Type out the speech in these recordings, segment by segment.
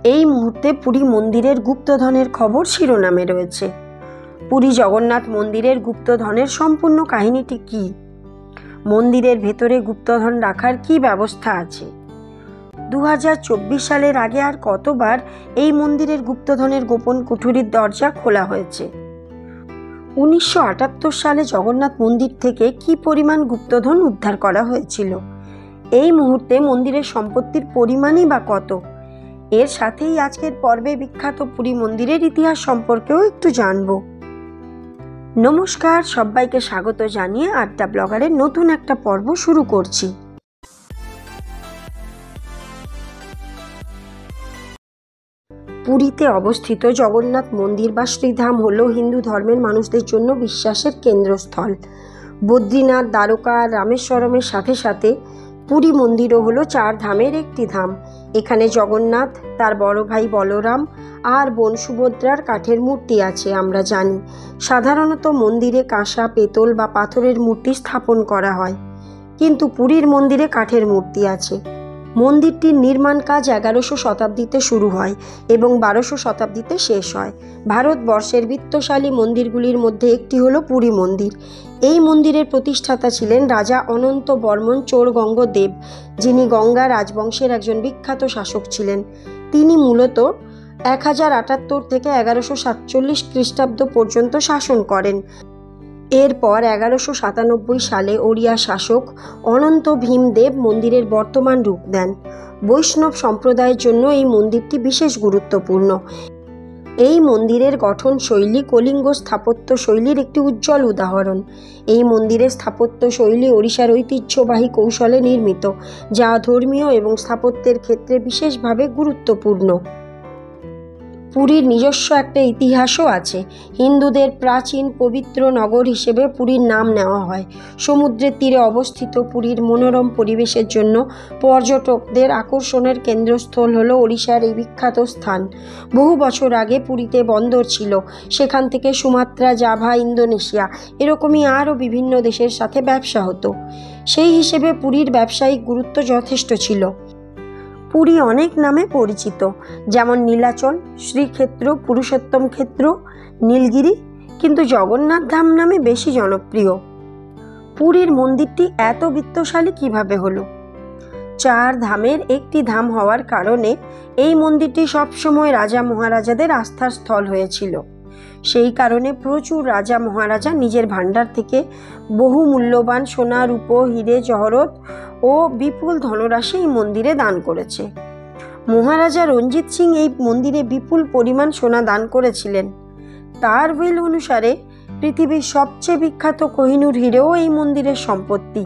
এই মুহূর্তে পুরী মন্দিরের গুপ্তধনের খবর শিরোনামে রয়েছে। পুরী জগন্নাথ মন্দিরের গুপ্তধনের সম্পূর্ণ কাহিনীটি কি? মন্দিরের ভেতরে গুপ্তধন রাখার কি ব্যবস্থা আছে? 2024 সালের আগে আর কতবার এই মন্দিরের গুপ্তধনের গোপন কুঠুরির দরজা খোলা হয়েছে? 1978 সালে জগন্নাথ মন্দির থেকে কি পরিমাণ গুপ্তধন উদ্ধার করা হয়েছিল? এই মুহূর্তে মন্দিরের সম্পত্তির পরিমাণই বা কত? এর সাথেই আজকের পর্বে বিখ্যাত পুরী মন্দিরের ইতিহাস সম্পর্কেও একটু জানব। নমস্কার, সবাইকে স্বাগত জানিয়ে আড্ডা ব্লগারের নতুন একটা পর্ব শুরু করছি। পুরীতে অবস্থিত জগন্নাথ মন্দির বা শ্রীধাম হল হিন্দু ধর্মের মানুষদের জন্য বিশ্বাসের কেন্দ্রস্থল। বদ্রীনাথ, দ্বারকা আর রামেশ্বরমের সাথে সাথে পুরী মন্দিরও হলো 4 ধামের একটি ধাম। এখানে জগন্নাথ, তার বড় ভাই বলরাম আর বোন সুভদ্রার কাঠের মূর্তি আছে। আমরা জানি সাধারণত মন্দিরে কাঁসা, পেতল বা পাথরের মূর্তি স্থাপন করা হয়, কিন্তু পুরীর মন্দিরে কাঠের মূর্তি আছে। মন্দিরটির নির্মাণ কাজ 1100 শতাব্দীতে শুরু হয় এবং 1200 শতাব্দীতে শেষ হয়। ভারতবর্ষের বিত্তশালী মন্দিরগুলির মধ্যে একটি হলো পুরী মন্দির। এই মন্দিরের প্রতিষ্ঠাতা ছিলেন রাজা অনন্ত বর্মন চোরগঙ্গ দেব, যিনি গঙ্গা রাজবংশের একজন বিখ্যাত শাসক ছিলেন। তিনি মূলত 1078 থেকে 1147 খ্রিস্টাব্দ পর্যন্ত শাসন করেন। এরপর 1197 সালে ওড়িয়া শাসক অনন্ত ভীমদেব মন্দিরের বর্তমান রূপ দেন। বৈষ্ণব সম্প্রদায়ের জন্য এই মন্দিরটি বিশেষ গুরুত্বপূর্ণ। এই মন্দিরের গঠন শৈলী কলিঙ্গ স্থাপত্য শৈলীর একটি উজ্জ্বল উদাহরণ। এই মন্দিরের স্থাপত্য শৈলী ওড়িশার ঐতিহ্যবাহী কৌশলে নির্মিত, যা ধর্মীয় এবং স্থাপত্যের ক্ষেত্রে বিশেষভাবে গুরুত্বপূর্ণ। পুরীর নিজস্ব একটা ইতিহাসও আছে। হিন্দুদের প্রাচীন পবিত্র নগর হিসেবে পুরীর নাম নেওয়া হয়। সমুদ্রের তীরে অবস্থিত পুরীর মনোরম পরিবেশের জন্য পর্যটকদের আকর্ষণের কেন্দ্রস্থল হলো ওড়িশার এই বিখ্যাত স্থান। বহু বছর আগে পুরীতে বন্দর ছিল, সেখান থেকে সুমাত্রা, জাভা, ইন্দোনেশিয়া এরকমই আরও বিভিন্ন দেশের সাথে ব্যবসা হতো। সেই হিসেবে পুরীর ব্যবসায়িক গুরুত্ব যথেষ্ট ছিল। পুরী অনেক নামে পরিচিত, যেমন নীলাচল, শ্রীক্ষেত্র, পুরুষোত্তম ক্ষেত্র, নীলগিরি, কিন্তু জগন্নাথ ধাম নামে বেশি জনপ্রিয়। পুরীর মন্দিরটি এত বিত্তশালী কিভাবে হলো? 4 ধামের একটি ধাম হওয়ার কারণে এই মন্দিরটি সবসময় রাজা মহারাজাদের আস্থার স্থল হয়েছিল। সেই কারণে প্রচুর রাজা মহারাজা নিজের ভাণ্ডার থেকে বহু মূল্যবান সোনা, রূপো, হিরে জহরত ও বিপুল ধনরাশি এই মন্দিরে দান করেছে। মহারাজা রঞ্জিত সিং এই মন্দিরে বিপুল পরিমাণ সোনা দান করেছিলেন। তার উইল অনুসারে পৃথিবীর সবচেয়ে বিখ্যাত কোহিনূর হিরেও এই মন্দিরের সম্পত্তি।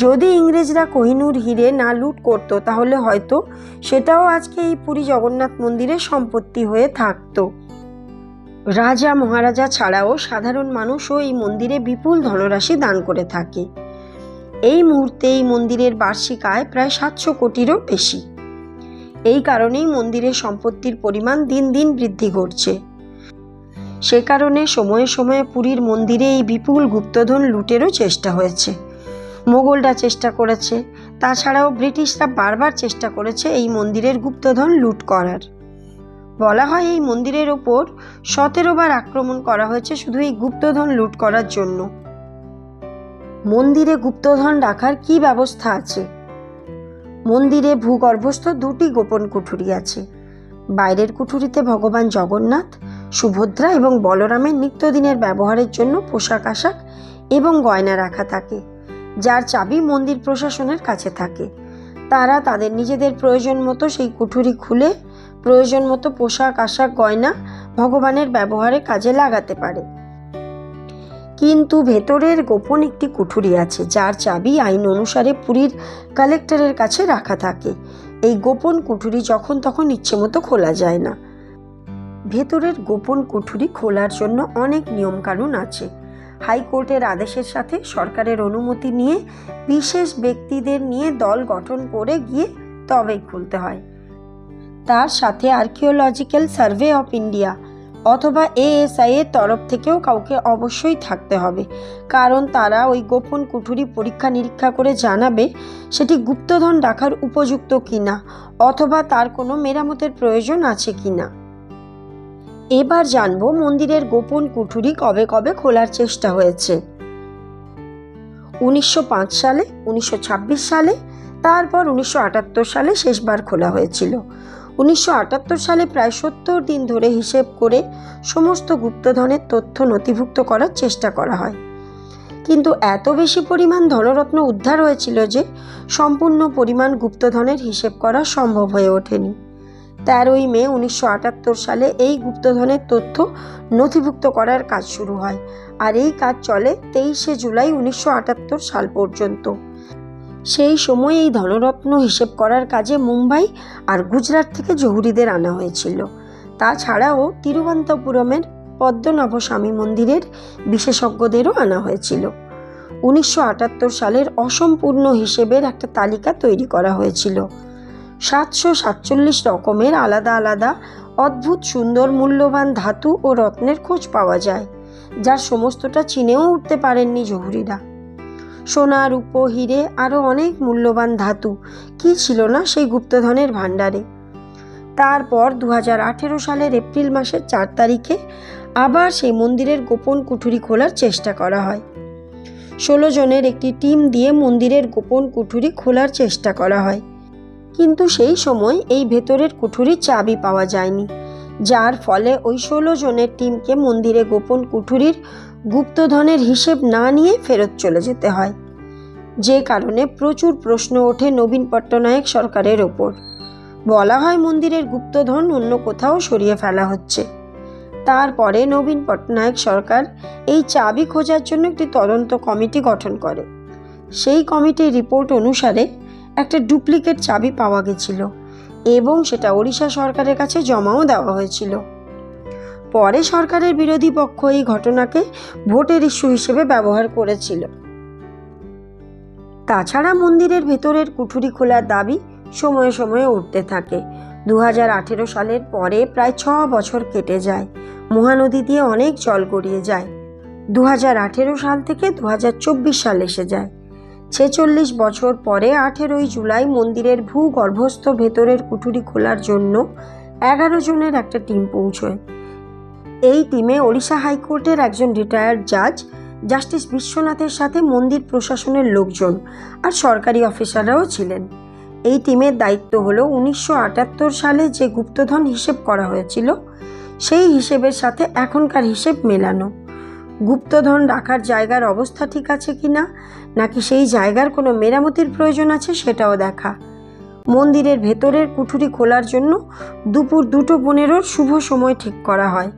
যদি ইংরেজরা কোহিনূর হিরে না লুট করত, তাহলে হয়তো সেটাও আজকে এই পুরী জগন্নাথ মন্দিরের সম্পত্তি হয়ে থাকতো। রাজা মহারাজা ছাড়াও সাধারণ মানুষও এই মন্দিরে বিপুল ধনরাশি দান করে থাকে। এই মুহূর্তে এই মন্দিরের বার্ষিক আয় প্রায় 700 কোটিরও বেশি। এই কারণেই মন্দিরের সম্পত্তির পরিমাণ দিন দিন বৃদ্ধি ঘটছে। সে কারণে সময়ে সময়ে পুরীর মন্দিরে এই বিপুল গুপ্তধন লুটেরও চেষ্টা হয়েছে। মোগলরা চেষ্টা করেছে, তাছাড়াও ব্রিটিশরা বারবার চেষ্টা করেছে এই মন্দিরের গুপ্তধন লুট করার। বলা হয় এই মন্দিরের ওপর 17 বার আক্রমণ করা হয়েছে শুধু এই গুপ্তধন লুট করার জন্য। মন্দিরে গুপ্তধন রাখার কি ব্যবস্থা আছে? মন্দিরে ভূগর্ভস্থ 2টি গোপন কুঠুরি আছে। বাইরের কুঠুরিতে ভগবান জগন্নাথ, সুভদ্রা এবং বলরামের নিত্যদিনের ব্যবহারের জন্য পোশাক আশাক এবং গয়না রাখা থাকে, যার চাবি মন্দির প্রশাসনের কাছে থাকে। তারা তাদের নিজেদের প্রয়োজন মতো সেই কুঠুরি খুলে প্রয়োজন মতো পোশাক আশাক গয়না ভগবানের ব্যবহারে কাজে লাগাতে পারে। কিন্তু ভেতরের গোপন একটি কুঠুরি আছে, যার চাবি আইন অনুসারে পুরীর কালেক্টরের কাছে রাখা থাকে। এই গোপন কুঠুরি যখন তখন ইচ্ছে মতো খোলা যায় না। ভেতরের গোপন কুঠুরি খোলার জন্য অনেক নিয়মকানুন আছে। হাইকোর্টের আদেশের সাথে সরকারের অনুমতি নিয়ে বিশেষ ব্যক্তিদের নিয়ে দল গঠন করে গিয়ে তবেই খুলতে হয়। তার সাথে আর্কিওলজিক্যাল সার্ভে অফ ইন্ডিয়া, অথবা এএসআই এর তরফ থেকেও কাউকে অবশ্যই থাকতে হবে, কারণ তারা ওই গোপন কুঠুরি পরীক্ষা নিরীক্ষা করে জানাবে সেটি গুপ্তধন রাখার উপযুক্ত কিনা, অথবা তার কোনো মেরামতের প্রয়োজন আছে কিনা। এবার জানবো মন্দিরের গোপন কুঠুরি কবে কবে খোলার চেষ্টা হয়েছে। 1905 সালে, 1926 সালে, তারপর 1978 সালে শেষবার খোলা হয়েছিল। 1978 সালে প্রায় 70 দিন ধরে হিসেব করে সমস্ত গুপ্তধনের তথ্য নথিভুক্ত করার চেষ্টা করা হয়, কিন্তু এত বেশি পরিমাণ ধনরত্ন উদ্ধার হয়েছিল যে সম্পূর্ণ পরিমাণ গুপ্তধনের হিসেব করা সম্ভব হয়ে ওঠেনি। 13ই মে 1978 সালে এই গুপ্তধনের তথ্য নথিভুক্ত করার কাজ শুরু হয়, আর এই কাজ চলে 23শে জুলাই 1978 সাল পর্যন্ত। সেই সময় এই ধনরত্ন হিসেব করার কাজে মুম্বাই আর গুজরাট থেকে জহুরিদের আনা হয়েছিল। তাছাড়াও তিরুবনন্তপুরমের পদ্মনাভ স্বামী মন্দিরের বিশেষজ্ঞদেরও আনা হয়েছিল। 1978 সালের অসম্পূর্ণ হিসেবের একটা তালিকা তৈরি করা হয়েছিল। 747 রকমের আলাদা আলাদা অদ্ভুত সুন্দর মূল্যবান ধাতু ও রত্নের খোঁজ পাওয়া যায়, যার সমস্তটা চিনেও উঠতে পারেননি জহুরিরা। সোনা, রূপো, হিরে আরও অনেক মূল্যবান ধাতু কি ছিল না সেই গুপ্তধনের ভাণ্ডারে। তারপর 2018 সালের এপ্রিল মাসের 4 তারিখে আবার সেই মন্দিরের গোপন কুঠুরি খোলার চেষ্টা করা হয়। 16 জনের একটি টিম দিয়ে মন্দিরের গোপন কুঠুরি খোলার চেষ্টা করা হয়, কিন্তু সেই সময় এই ভেতরের কুঠুরির চাবি পাওয়া যায়নি, যার ফলে ওই 16 জনের টিমকে মন্দিরে গোপন কুঠুরির গুপ্তধনের হিসেব না নিয়ে ফেরত চলে যেতে হয়, যে কারণে প্রচুর প্রশ্ন ওঠে নবীন পট্টনায়ক সরকারের ওপর। বলা হয় মন্দিরের গুপ্তধন অন্য কোথাও সরিয়ে ফেলা হচ্ছে। তারপরে নবীন পট্টনায়ক সরকার এই চাবি খোঁজার জন্য একটি তদন্ত কমিটি গঠন করে। সেই কমিটির রিপোর্ট অনুসারে একটা ডুপ্লিকেট চাবি পাওয়া গেছিল এবং সেটা ওড়িশা সরকারের কাছে জমাও দেওয়া হয়েছিল। পরে সরকারের বিরোধী পক্ষ এই ঘটনাকে ভোটের ইস্যু হিসেবে ব্যবহার করেছিল। তাছাড়া মন্দিরের ভেতরের কুঠুরি খোলার দাবি সময়ে সময়ে উঠতে থাকে। 2018 সালের পরে প্রায় 6 বছর কেটে যায়, মহানদী দিয়ে অনেক জল গড়িয়ে যায়। 2018 সাল থেকে 2024 সাল এসে যায়। 46 বছর পরে 18ই জুলাই মন্দিরের ভূগর্ভস্থ ভেতরের কুঠুরি খোলার জন্য 11 জনের একটা টিম পৌঁছয়। এই টিমে ওড়িশা হাইকোর্টের একজন রিটায়ার্ড জাজ জাস্টিস বিশ্বনাথের সাথে মন্দির প্রশাসনের লোকজন আর সরকারি অফিসাররাও ছিলেন। এই টিমের দায়িত্ব হলো 1978 সালে যে গুপ্তধন হিসেব করা হয়েছিল সেই হিসেবের সাথে এখনকার হিসেব মেলানো, গুপ্তধন রাখার জায়গার অবস্থা ঠিক আছে কিনা, নাকি সেই জায়গার কোনো মেরামতির প্রয়োজন আছে সেটাও দেখা। মন্দিরের ভেতরের কুঠুরি খোলার জন্য দুপুর 2:15 শুভ সময় ঠিক করা হয়।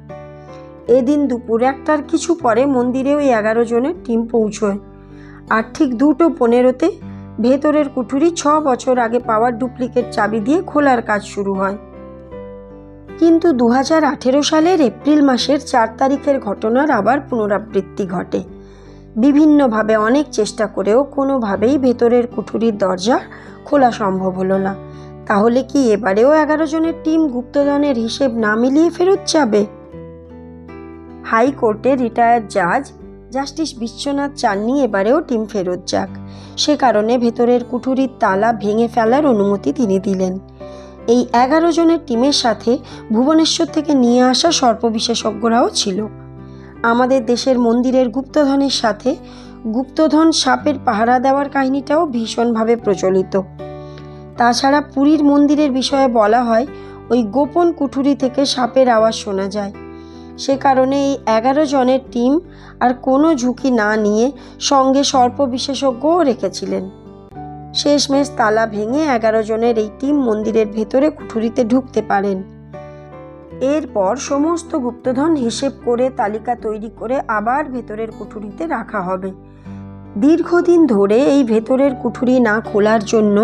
এদিন দুপুর 1টার কিছু পরে মন্দিরে ওই 11 জনের টিম পৌঁছয়, আর ঠিক 2:15 ভেতরের কুঠুরি 6 বছর আগে পাওয়া ডুপ্লিকেট চাবি দিয়ে খোলার কাজ শুরু হয়। কিন্তু 2018 সালের এপ্রিল মাসের 4 তারিখের ঘটনার আবার পুনরাবৃত্তি ঘটে। বিভিন্নভাবে অনেক চেষ্টা করেও কোনোভাবেই ভেতরের কুঠুরির দরজা খোলা সম্ভব হলো না। তাহলে কি এবারেও 11 জনের টিম গুপ্তধনের হিসেব না মিলিয়ে ফেরত যাবে? হাইকোর্টের রিটায়ার্ড জাজ জাস্টিস বিশ্বনাথ চাননি এবারেও টিম ফেরত যাক। সে কারণে ভেতরের কুঠুরির তালা ভেঙে ফেলার অনুমতি তিনি দিলেন। এই 11 জনের টিমের সাথে ভুবনেশ্বর থেকে নিয়ে আসা সর্প বিশেষজ্ঞরাও ছিল। আমাদের দেশের মন্দিরের গুপ্তধনের সাথে গুপ্তধন সাপের পাহারা দেওয়ার কাহিনীটাও ভীষণভাবে প্রচলিত। তাছাড়া পুরীর মন্দিরের বিষয়ে বলা হয় ওই গোপন কুঠুরি থেকে সাপের আওয়াজ শোনা যায়। সে কারণে এই 11 জনের টিম আর কোনো ঝুঁকি না নিয়ে সঙ্গে সর্প বিশেষজ্ঞও রেখেছিলেন। শেষমেশ তালা ভেঙে 11 জনের এই টিম মন্দিরের ভেতরে কুঠুরিতে ঢুকতে পারেন। এরপর সমস্ত গুপ্তধন হিসেব করে তালিকা তৈরি করে আবার ভেতরের কুঠুরিতে রাখা হবে। দীর্ঘদিন ধরে এই ভেতরের কুঠুরি না খোলার জন্য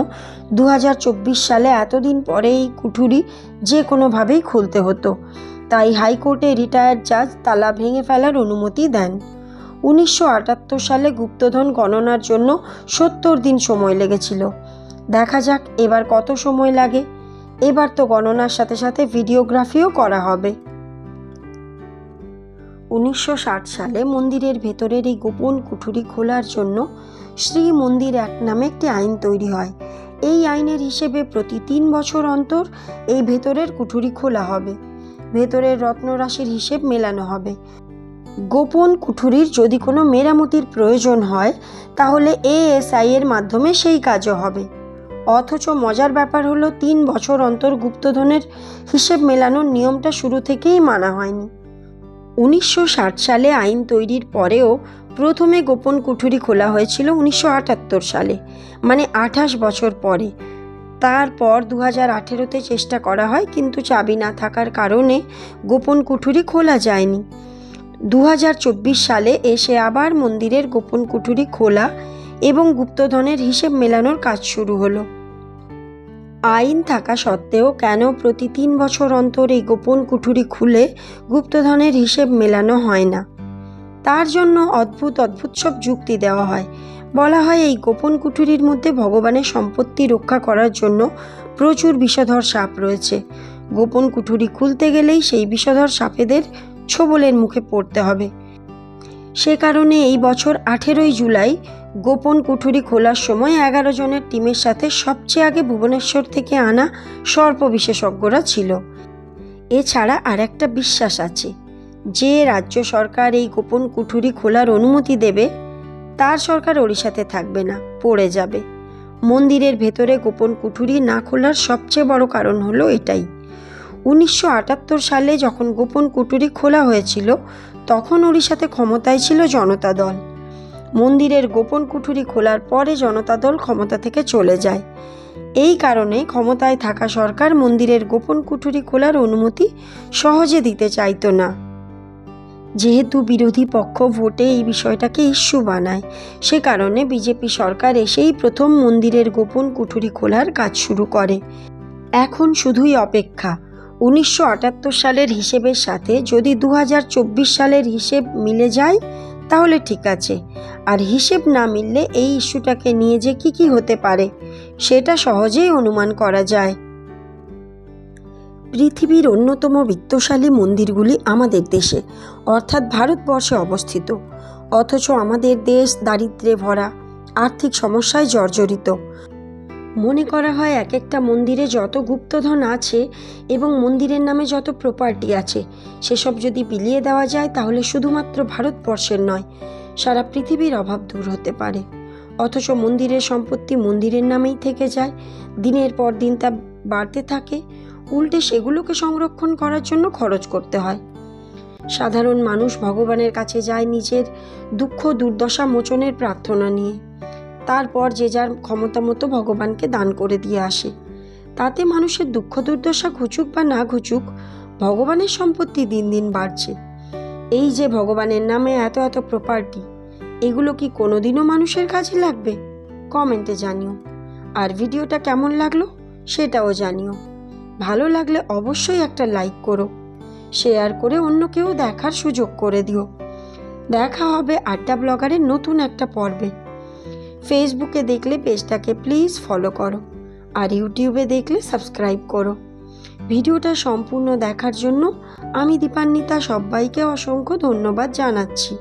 2024 সালে এতদিন পরে এই কুঠুরি যে কোনোভাবেই খুলতে হতো। তাই হাইকোর্টে রিটায়ার্ড জাজ তালা ভেঙে ফেলার অনুমতি দেন। 1978 সালে গুপ্তধন গণনার জন্য 70 দিন সময় লেগেছিল। দেখা যাক এবার কত সময় লাগে। এবার তো গণনার সাথে সাথে ভিডিওগ্রাফিও করা হবে। 1960 সালে মন্দিরের ভেতরের এই গোপন কুঠুরি খোলার জন্য শ্রী মন্দির অ্যাক্ট নামে একটি আইন তৈরি হয়। এই আইনের হিসেবে প্রতি 3 বছর অন্তর এই ভেতরের কুঠুরি খোলা হবে, ভেতরের রত্নরাশির হিসেব মেলানো হবে। গোপন কুঠুরির যদি কোনো মেরামতির প্রয়োজন হয় তাহলে ASI এর মাধ্যমে সেই কাজও হবে। অথচ মজার ব্যাপার হলো 3 বছর অন্তর গুপ্তধনের হিসেব মেলানোর নিয়মটা শুরু থেকেই মানা হয়নি। 1960 সালে আইন তৈরির পরেও প্রথমে গোপন কুঠুরি খোলা হয়েছিল 1978 সালে, মানে 28 বছর পরে। তারপর 2018-তে চেষ্টা করা হয়, কিন্তু চাবি না থাকার কারণে গোপন কুঠুরি খোলা যায়নি। 2024 সালে এসে আবার মন্দিরের গোপন কুঠুরি খোলা এবং গুপ্তধনের হিসেব মেলানোর কাজ শুরু হলো। আইন থাকা সত্ত্বেও কেন প্রতি 3 বছর অন্তর এই গোপন কুঠুরি খুলে গুপ্তধনের হিসেব মেলানো হয় না? তার জন্য অদ্ভুত অদ্ভুত সব যুক্তি দেওয়া হয়। বলা হয় এই গোপন কুঠুরির মধ্যে ভগবানের সম্পত্তি রক্ষা করার জন্য প্রচুর বিষধর সাপ রয়েছে। গোপন কুঠুরি খুলতে গেলেই সেই বিষধর সাপেদের ছোবলের মুখে পড়তে হবে। সে কারণে এই বছর 18ই জুলাই গোপন কুঠুরি খোলার সময় 11 জনের টিমের সাথে সবচেয়ে আগে ভুবনেশ্বর থেকে আনা সর্প বিশেষজ্ঞরা ছিল। এছাড়া আর একটা বিশ্বাস আছে, যে রাজ্য সরকার এই গোপন কুঠুরি খোলার অনুমতি দেবে তার সরকার ওড়িশাতে থাকবে না, পড়ে যাবে। মন্দিরের ভেতরে গোপন কুঠুরি না খোলার সবচেয়ে বড় কারণ হলো এটাই। 1978 সালে যখন গোপন কুঠুরি খোলা হয়েছিল তখন ওড়িশাতে ক্ষমতায় ছিল জনতা দল। মন্দিরের গোপন কুঠুরি খোলার পরে জনতা দল ক্ষমতা থেকে চলে যায়। এই কারণে ক্ষমতায় থাকা সরকার মন্দিরের গোপন কুঠুরি খোলার অনুমতি সহজে দিতে চাইতো না। যেহেতু বিরোধী পক্ষ ভোটে এই বিষয়টাকে ইস্যু বানায়, সে কারণে বিজেপি সরকার এসেই প্রথম মন্দিরের গোপন কুঠুরি খোলার কাজ শুরু করে। এখন শুধুই অপেক্ষা। 1978 সালের হিসেবের সাথে যদি 2024 সালের হিসেব মিলে যায় তাহলে ঠিক আছে, আর হিসেব না মিললে এই ইস্যুটাকে নিয়ে যে কি হতে পারে সেটা সহজেই অনুমান করা যায়। পৃথিবীর অন্যতম বিত্তশালী মন্দিরগুলি আমাদের দেশে অর্থাৎ ভারতবর্ষে অবস্থিত, অথচ আমাদের দেশ দারিদ্র্যে ভরা, আর্থিক সমস্যায় জর্জরিত। মনে করা হয় এক একটা মন্দিরে যত গুপ্তধন আছে এবং মন্দিরের নামে যত প্রপার্টি আছে সেসব যদি বিলিয়ে দেওয়া যায় তাহলে শুধুমাত্র ভারতবর্ষের নয়, সারা পৃথিবীর অভাব দূর হতে পারে। অথচ মন্দিরের সম্পত্তি মন্দিরের নামেই থেকে যায়, দিনের পর দিন তা বাড়তে থাকে, উল্টে সেগুলোকে সংরক্ষণ করার জন্য খরচ করতে হয়। সাধারণ মানুষ ভগবানের কাছে যায় নিজের দুঃখ দুর্দশা মোচনের প্রার্থনা নিয়ে, তারপর যে যার ক্ষমতা মতো ভগবানকে দান করে দিয়ে আসে। তাতে মানুষের দুঃখ দুর্দশা ঘুচুক বা না ঘুচুক, ভগবানের সম্পত্তি দিন দিন বাড়ছে। এই যে ভগবানের নামে এত এত প্রপার্টি, এগুলো কি কোনোদিনও মানুষের কাজে লাগবে? কমেন্টে জানিও। আর ভিডিওটা কেমন লাগলো সেটাও জানিও। ভালো লাগলে অবশ্যই একটা লাইক করো, শেয়ার করে অন্য কেউ দেখার সুযোগ করে দিও। দেখা হবে আড্ডা ব্লগারের নতুন একটা পর্বে। ফেসবুকে দেখলে পেজটাকে প্লিজ ফলো করো, আর ইউটিউবে দেখলে সাবস্ক্রাইব করো। ভিডিওটা সম্পূর্ণ দেখার জন্য আমি দীপান্বিতা সবাইকে অসংখ্য ধন্যবাদ জানাচ্ছি।